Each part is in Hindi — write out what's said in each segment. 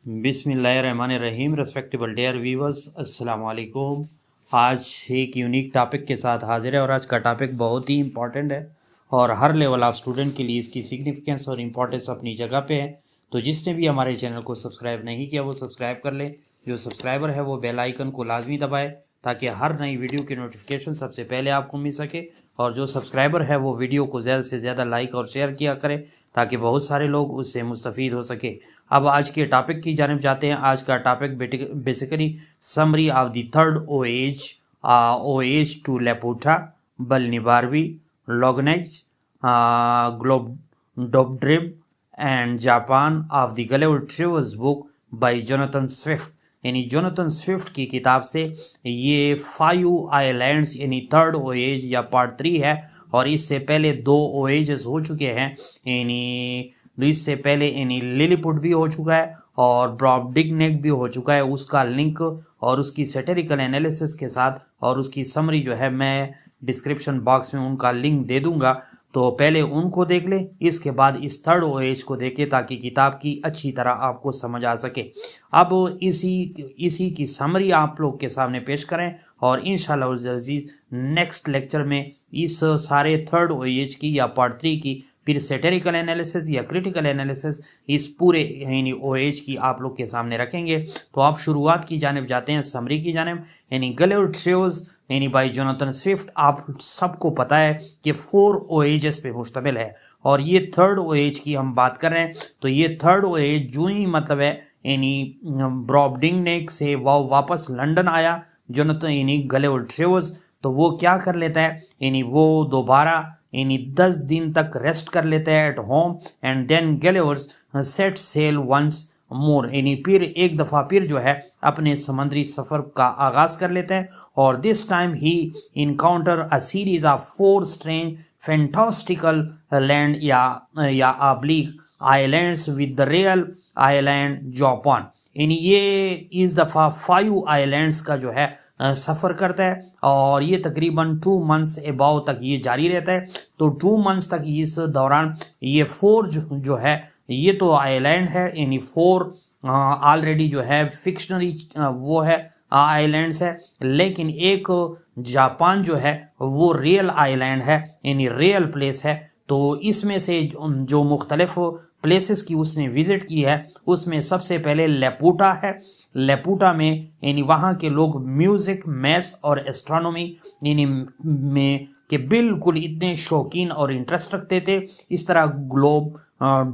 बिस्मिल्लाहिर्रहमानिर्रहीम। रेस्पेक्टेबल डेयर व्यूवर्स, अस्सलाम वालेकुम। आज एक यूनिक टॉपिक के साथ हाजिर है और आज का टॉपिक बहुत ही इम्पॉर्टेंट है और हर लेवल ऑफ स्टूडेंट के लिए इसकी सिग्निफिकेंस और इम्पोर्टेंस अपनी जगह पे है। तो जिसने भी हमारे चैनल को सब्सक्राइब नहीं किया वो सब्सक्राइब कर ले। जो सब्सक्राइबर है वो बेल आइकन को लाजमी दबाए ताकि हर नई वीडियो की नोटिफिकेशन सबसे पहले आपको मिल सके। और जो सब्सक्राइबर है वो वीडियो को ज़्यादा से ज़्यादा लाइक और शेयर किया करें ताकि बहुत सारे लोग उससे मुस्तफ़ीद हो सके। अब आज के टॉपिक की जानिब जाते हैं। आज का topic basically summary of the third OAH to Laputa, Balnibarbi, Luggnagg, Glubbdubdrib and Japan of the Gulliver Travels book by Jonathan Swift. यानी जोनाथन स्विफ्ट की किताब से ये 5 आइलैंड्स यानी थर्ड OAH या पार्ट 3 है। और इससे पहले 2 OAHs हो चुके हैं। यानी इससे पहले यानी लिलीपुट भी हो चुका है और ब्रॉबडिग्नेक भी हो चुका है। उसका लिंक और उसकी सैटिरिकल एनालिसिस के साथ और उसकी समरी जो है मैं डिस्क्रिप्शन बॉक्स में उनका लिंक दे दूंगा। तो पहले उनको देख ले, इसके बाद इस थर्ड OAH को देखें ताकि किताब की अच्छी तरह आपको समझ आ सके। अब इसी की समरी आप लोग के सामने पेश करें और इंशाल्लाह अज़ीज़ नेक्स्ट लेक्चर में इस सारे थर्ड OAH की या पार्ट 3 की फिर सैटिरिकल एनालिसिस या क्रिटिकल एनालिसिस इस पूरे यानी OAH की आप लोग के सामने रखेंगे। तो आप शुरुआत की जानिब जाते हैं, समरी की जानिब। यानी गलेवर ट्रेवर्स यानी बाय जोनाथन स्विफ्ट आप सबको पता है कि 4 OAHs पे मुश्तमिल है और ये थर्ड OAH की हम बात कर रहे हैं। तो ये थर्ड OAH जो ही मतलब है यानी ब्रॉबडिग्नेक से वो वापस लंदन आया जोनाथन यानी गलेवर ट्रेवर्स, तो वो क्या कर लेता है यानी वो दोबारा यानी 10 दिन तक रेस्ट कर लेता है at home and then Gulliver's set sail once more यानी फिर एक दफ़ा फिर जो है अपने समंदरी सफ़र का आगाज़ कर लेते हैं। और this time he encounter a series of 4 strange fantastical land या oblique islands with the real island Japan. यानी ये इस दफ़ा 5 आइलैंड्स का जो है सफ़र करता है और ये तकरीबन 2 मंथ्स अबाव तक ये जारी रहता है। तो 2 मंथ्स तक इस दौरान ये 4 जो है ये तो आइलैंड है यानी 4 ऑलरेडी जो है फिक्शनरी वो है आइलैंड्स है, लेकिन एक जापान जो है वो रियल आइलैंड है यानी रियल प्लेस है। तो इसमें से जो मुख्तलिफ प्लेसेस की उसने विज़िट की है उसमें सबसे पहले लेपूटा है। लेपूटा में यानी वहाँ के लोग म्यूज़िक, मैथ्स और एस्ट्रोनॉमी यानी में के बिल्कुल इतने शौकीन और इंटरेस्ट रखते थे। इस तरह ग्लोब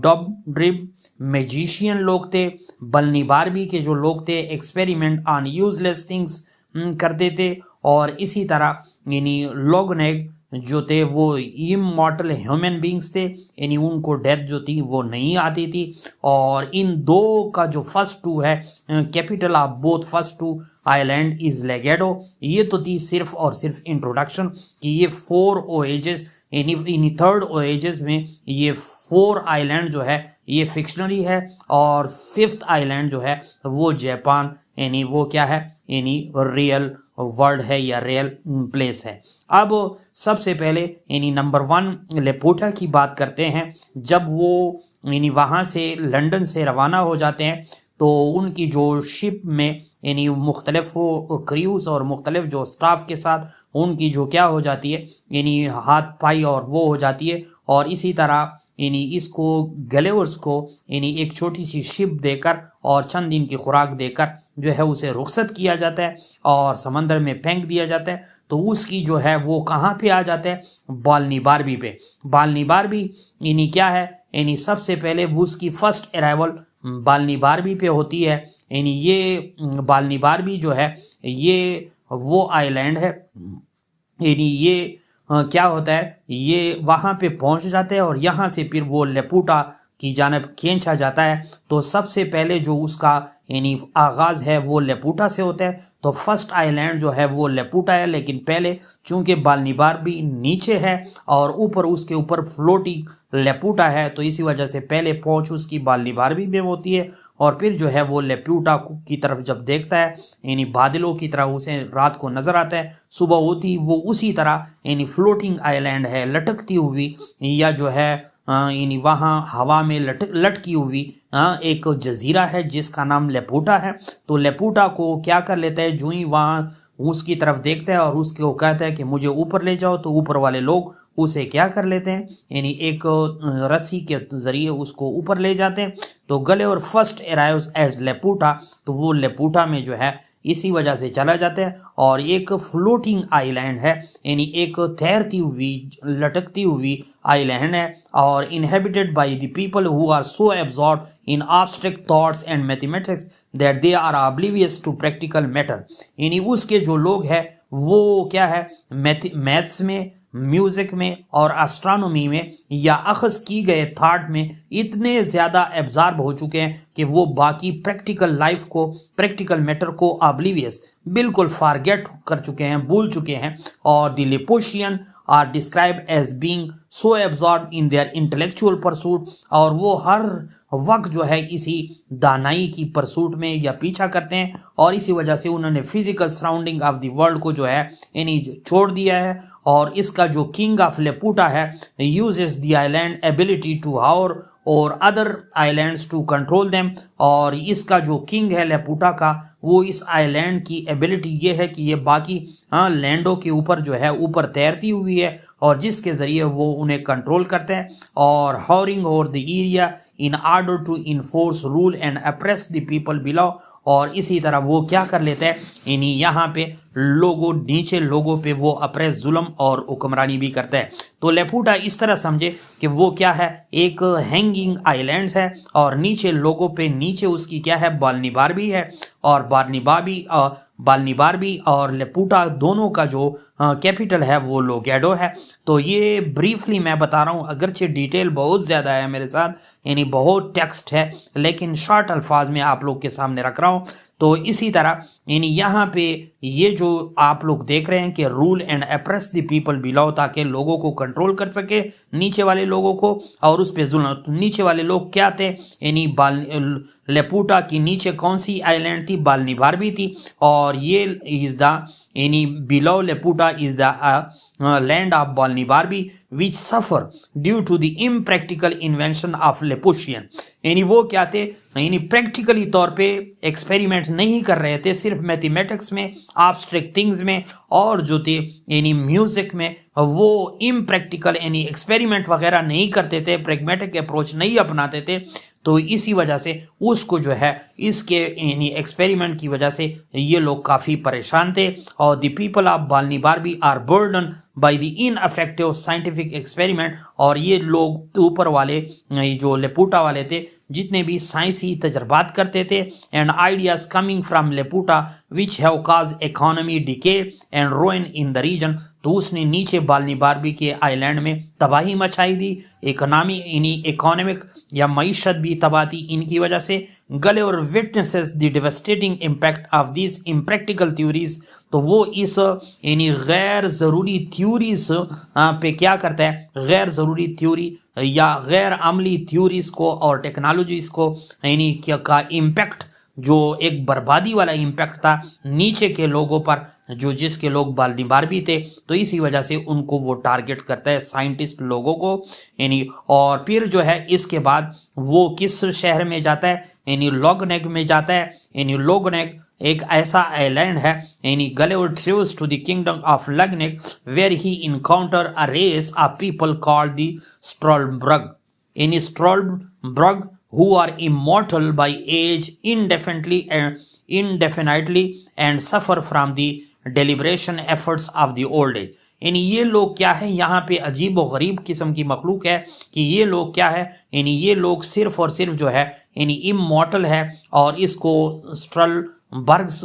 डॉबड्रिब मैजिशियन लोग थे। बल्निबारवी के जो लोग थे एक्सपेरिमेंट ऑन यूजलेस थिंग्स करते थे। और इसी तरह यानी लोगनेग जो थे वो इमॉर्टल ह्यूमन बींग्स थे यानी उनको डेथ जो थी वो नहीं आती थी। और इन दो का जो फर्स्ट 2 है capital of both first 2 island is Lagado. ये तो थी सिर्फ और सिर्फ इंट्रोडक्शन कि ये 4 OAHs यानी थर्ड OAHs में ये 4 आइलैंड जो है ये फिक्शनरी है और 5th आइलैंड जो है वो जापान यानी वो क्या है यानी रियल वर्ल्ड है या रियल प्लेस है। अब सबसे पहले यानी नंबर 1 लेपूटा की बात करते हैं। जब वो यानी वहाँ से लंदन से रवाना हो जाते हैं तो उनकी जो शिप में यानी मुख्तलिफ क्रूज़ और मुख्तलिफ जो स्टाफ के साथ उनकी जो क्या हो जाती है यानी हाथ पाई और वो हो जाती है। और इसी तरह यानी इसको गलेवर्स को यानी एक छोटी सी शिप देकर और चंद दिन की खुराक देकर जो है उसे रुखसत किया जाता है और समंदर में फेंक दिया जाता है। तो उसकी जो है वो कहाँ पे आ जाता है बाल्निबारवी पे। बाल्निबारवी यानी क्या है यानी सबसे पहले उसकी फर्स्ट अराइवल बाल्निबारवी पे होती है। यानी ये बाल्निबारवी जो है ये वो आइलैंड है यानी ये क्या होता है ये वहाँ पे पहुँच जाते हैं और यहाँ से फिर वो लेपूटा की जानब खींचा जाता है। तो सबसे पहले जो उसका यानी आगाज़ है वो लेपूटा से होता है। तो फर्स्ट आइलैंड जो है वो लेपूटा है, लेकिन पहले चूंकि बाल्निबारवी नीचे है और ऊपर उसके ऊपर फ्लोटिंग लेपूटा है तो इसी वजह से पहले पहुंच उसकी बाल्निबारवी में होती है। और फिर जो है वो लेपूटा की तरफ जब देखता है यानी बादलों की तरह उसे रात को नज़र आता है, सुबह होती वो उसी तरह यानी फ्लोटिंग आइलैंड है लटकती हुई या जो है यानी वहाँ हवा में लटकी हुई एक जजीरा है जिसका नाम लेपूटा है। तो लेपूटा को क्या कर लेता है, जो ही वहाँ उसकी तरफ देखता है और उसको कहता है कि मुझे ऊपर ले जाओ, तो ऊपर वाले लोग उसे क्या कर लेते हैं, यानी एक रस्सी के जरिए उसको ऊपर ले जाते हैं। तो गलेवर फर्स्ट अराइव्स एट लेपूटा, तो वो लेपूटा में जो है इसी वजह से चला जाता है। और एक फ्लोटिंग आइलैंड है, यानी एक तैरती हुई लटकती हुई आइलैंड है, और inhabited by the people who are so absorb in abstract thoughts and mathematics that they are oblivious to practical matter. यानी उसके जो लोग हैं वो क्या है, मैथ्स में, म्यूजिक में और एस्ट्रोनॉमी में या अखज़ की गए थॉट में इतने ज़्यादा एब्जॉर्ब हो चुके हैं कि वो बाकी प्रैक्टिकल लाइफ को, प्रैक्टिकल मैटर को ऑब्लिवियस, बिल्कुल फॉरगेट कर चुके हैं, भूल चुके हैं। और the Laputians are describe as being so absorb in their intellectual pursuit, और वो हर वक्त जो है इसी दानाई की परसूट में या पीछा करते हैं, और इसी वजह से उन्होंने physical surrounding of the world को जो है यानी छोड़ दिया है। और इसका जो किंग ऑफ लेपूटा है uses the island ability to hover और other islands to control them, और इसका जो किंग है लेपूटा का, वो इस आइलैंड की एबिलिटी ये है कि ये बाकी लैंडों के ऊपर जो है ऊपर तैरती हुई है, और जिसके ज़रिए वो उन्हें कंट्रोल करते हैं। और hovering over the area in order to enforce rule and oppress the people below, और इसी तरह वो क्या कर लेते हैं, यानी यहाँ पे लोगों, नीचे लोगों पे वो अप्रेस, जुल्म और हुक्मरानी भी करता है। तो लेपूटा इस तरह समझे कि वो क्या है, एक हैंगिंग आइलैंड है, और नीचे लोगों पे, नीचे उसकी क्या है, बालनीबार भी है, और बालनीबार भी और लेपूटा दोनों का जो कैपिटल है वो लोगेडो है। तो ये ब्रीफली मैं बता रहा हूँ, अगरचे डिटेल बहुत ज़्यादा है मेरे साथ, यानी बहुत टेक्स्ट है, लेकिन शॉर्ट अल्फाज में आप लोग के सामने रख रहा हूँ। तो इसी तरह यानी यहाँ पे ये जो आप लोग देख रहे हैं कि rule and oppress the people below, ताकि लोगों को कंट्रोल कर सके, नीचे वाले लोगों को, और उस पे जुल्म। तो नीचे वाले लोग क्या थे, यानी लेपूटा की नीचे कौन सी आइलैंड थी, बालनीबार भी थी, और ये इज द यानी below Laputa is the land of Balnibarbi भी which suffer due to the impractical invention of Laputian. यानी वो क्या थे, यानी प्रैक्टिकली तौर पे एक्सपेरिमेंट नहीं कर रहे थे, सिर्फ मैथमेटिक्स में, एब्स्ट्रैक्ट थिंग्स में, और जो थे यानी म्यूजिक में वो इम्प्रैक्टिकल यानी एक्सपेरिमेंट वगैरह नहीं करते थे, प्रैग्मेटिक अप्रोच नहीं अपनाते थे। तो इसी वजह से उसको जो है इसके यानी एक्सपेरिमेंट की वजह से ये लोग काफ़ी परेशान थे। और द पीपल ऑफ बालनीबार भी are burden by the ineffective scientific experiment, और ये लोग ऊपर वाले जो लेपूटा वाले थे जितने भी साइंसी तजर्बात करते थे, and ideas coming from Laputa which have cause economy decay and ruin in the region. तो उसने नीचे बालनीबार के आइलैंड में तबाही मचाई दी, इकोनॉमिक या मईशत भी तबाह थी इनकी वजह से। गले और witnesses the devastating impact of this impractical theories, तो वो इस यानी गैर ज़रूरी थ्योरीज पे क्या करता है, गैर ज़रूरी थ्योरी या गैर अमली थ्योरीज को और टेक्नोलॉजीज़ को यानी का इम्पैक्ट, जो एक बर्बादी वाला इम्पैक्ट था नीचे के लोगों पर, जो जिसके लोग बालनीबार भी थे, तो इसी वजह से उनको वो टारगेट करता है, साइंटिस्ट लोगों को यानी। और फिर जो है इसके बाद वो किस शहर में जाता है, यानी लोगनेग में जाता है। यानी लोगनेग एक ऐसा आइलैंड है, यानी Gulliver travels to the kingdom of Luggnagg where he encounter a race of people called the Struldbrug, यानी Struldbrug who are immortal by age indefinitely and suffer from the deliberation efforts of the old age। यानी ये लोग क्या है, यहाँ पे अजीब व गरीब किस्म की मखलूक है कि ये लोग क्या है, यानी ये लोग सिर्फ और सिर्फ जो है यानी इमॉर्टल है, और इसको स्ट्रलबर्ग्स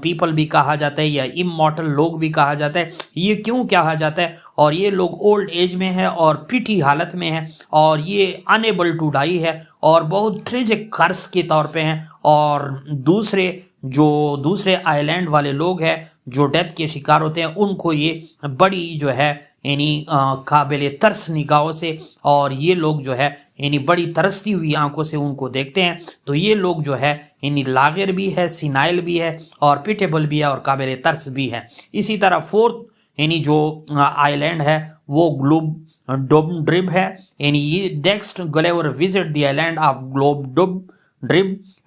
पीपल भी कहा जाता है या इमॉर्टल लोग भी कहा जाता है। ये क्यों कहा जाता है, और ये लोग ओल्ड एज में है और पिटी हालत में है, और ये अनेबल टू डाई है, और बहुत ट्रेजिक कर्स के तौर पे हैं। और दूसरे आइलैंड वाले लोग हैं जो डेथ के शिकार होते हैं, उनको ये बड़ी जो है यानी काबिल तरस निगाहों से, और ये लोग जो है यानी बड़ी तरसती हुई आंखों से उनको देखते हैं। तो ये लोग जो है यानी लागिर भी है, सिनाइल भी है, और पिटेबल भी है, और काबिल तरस भी है। इसी तरह फोर्थ यानी जो आइलैंड है वो ग्लोबडुम है। यानी ये next Gulliver visit the island of Glubbdubdrib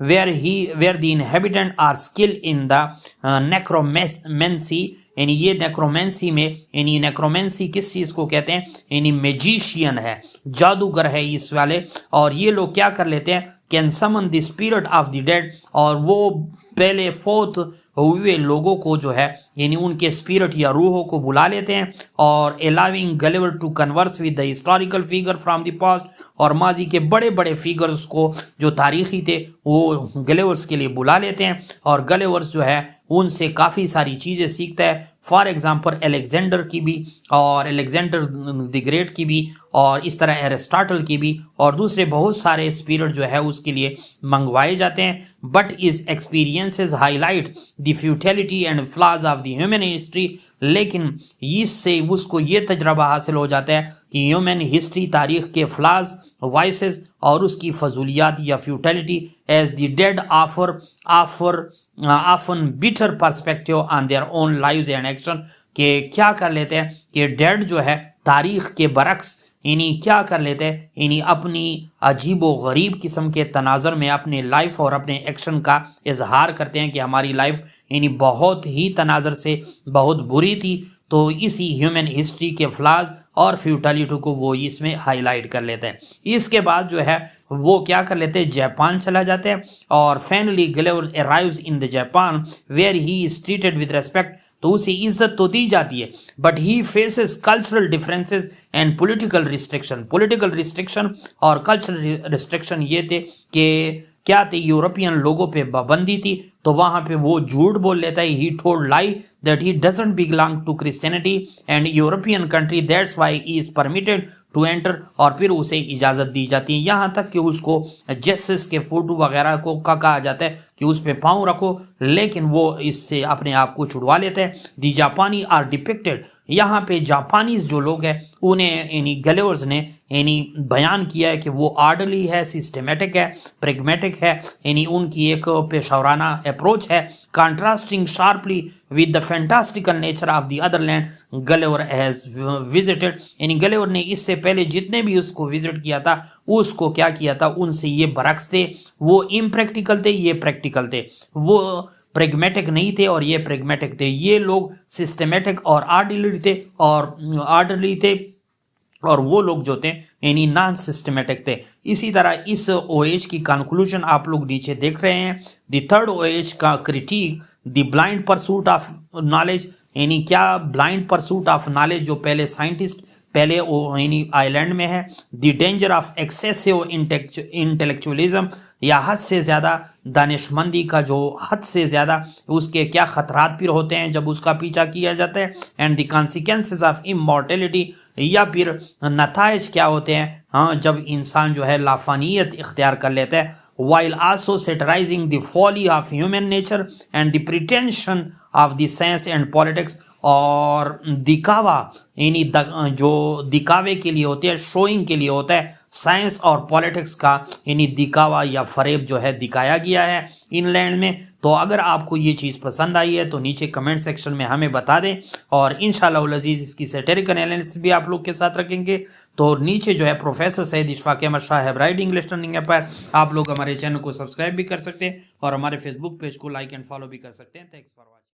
where the inhabitant are skilled in the necromancy। यानी ये नेक्रोमेंसी में, यानी नेक्रोमेंसी किस चीज को कहते हैं, यानी मैजिशियन है, जादूगर है इस वाले। और ये लोग क्या कर लेते हैं, can summon the spirit of the dead, और वो पहले फोर्थ हुए लोगों को जो है यानी उनके स्पिरिट या रूहों को बुला लेते हैं, और allowing Gulliver to converse with the historical figure from the past, और माजी के बड़े बड़े फिगर्स को जो तारीखी थे वो गलेवर्स के लिए बुला लेते हैं, और गलेवर्स जो है उनसे काफ़ी सारी चीज़ें सीखता है। फॉर एग्जाम्पल एलेक्जेंडर की भी, और एलेक्जेंडर द ग्रेट की भी, और इस तरह एरिस्टोटल की भी, और दूसरे बहुत सारे स्पिरिट जो है उसके लिए मंगवाए जाते हैं। But is experiences highlight the futility and flaws of the human history, लेकिन इससे उसको ये तजर्बा हासिल हो जाता है कि ह्यूमन हिस्ट्री तारीख के वाइसेस और उसकी फजूलियात या futility as the dead often bitter perspective on their own lives and action, के क्या कर लेते हैं कि डेड जो है तारीख के बरक्स इन्हीं क्या कर लेते हैं, इन्हीं अपनी अजीब व गरीब किस्म के तनाज़ुर में अपने लाइफ और अपने एक्शन का इजहार करते हैं कि हमारी लाइफ इन्हीं बहुत ही तनाज़ुर से बहुत बुरी थी। तो इसी ह्यूमन हिस्ट्री के फ्लाज और फ्यूटिलिटी को वो इसमें हाईलाइट कर लेते हैं। इसके बाद जो है वो क्या कर लेते हैं, जापान चला जाते हैं, और finally Gulliver arrives in the Japan where he is treated with respect, तो उसे इज्जत तो दी जाती है, but he faces cultural differences and political restriction और कल्चरल रिस्ट्रिक्शन ये थे कि क्या थे, यूरोपियन लोगों पे पाबंदी थी, तो वहां पे वो झूठ बोल लेता है, he told lie that he doesn't belong to Christianity and European country, that's why he is permitted to enter, और फिर उसे इजाज़त दी जाती है। यहाँ तक कि उसको जेसस के फोटो वगैरह को कहा जाता है कि उस पे पाँव रखो, लेकिन वो इससे अपने आप को छुड़वा लेते हैं। दी जापानी आर डिपिक्टेड, यहाँ पे जापानीज जो लोग हैं उन्हें यानी गलेवर्स ने यानी बयान किया है कि वो आर्डरली है, सिस्टमेटिक है, प्रेगमेटिक है, यानी उनकी एक पेशेवराना अप्रोच है, contrasting sharply with the fantastical nature of the other land Gulliver has visited. यानी गलेवर ने इससे पहले जितने भी उसको विजिट किया था उसको क्या किया था, उनसे ये बरक्स थे, वो इम्प्रैक्टिकल थे, ये प्रैक्टिकल थे, वो प्रेगमेटिक नहीं थे और ये प्रेगमेटिक थे, ये लोग सिस्टमेटिक और आर्डरली थे और वो लोग जो थे यानी नॉन सिस्टमेटिक थे। इसी तरह इस ओएच की कंक्लूजन आप लोग नीचे देख रहे हैं। द थर्ड ओएच का critic the blind pursuit of knowledge, यानी क्या ब्लाइंड परसूट ऑफ नॉलेज जो पहले साइंटिस्ट पहले यानी आइलैंड में है, the danger of excessive intellectualism या हद से ज़्यादा दानिशमंदी का जो हद से ज़्यादा उसके क्या खतरात फिर होते हैं जब उसका पीछा किया जाता है, and the consequences of immortality या फिर नताइज क्या होते हैं हाँ जब इंसान जो है लाफानियत इख्तियार कर लेता है, while also satirizing the folly of human nature and the pretension of the science and politics, और दिखावा यानी जो दिखावे के लिए होते हैं, शोइंग के लिए होता है, साइंस और पॉलिटिक्स का यानी दिखावा या फरेब जो है दिखाया गया है इंग्लैंड में। तो अगर आपको ये चीज़ पसंद आई है तो नीचे कमेंट सेक्शन में हमें बता दें, और इंशाल्लाह अज़ीज़ इसकी सैटिरिकल एनालिसिस भी आप लोग के साथ रखेंगे। तो नीचे जो है प्रोफेसर सैयद इशफाक अहमद साहब राइट इंग्लिश लर्निंग ऐप पर आप लोग हमारे चैनल को सब्सक्राइब भी कर सकते हैं और हमारे फेसबुक पेज को लाइक एंड फॉलो भी कर सकते हैं। Thanks for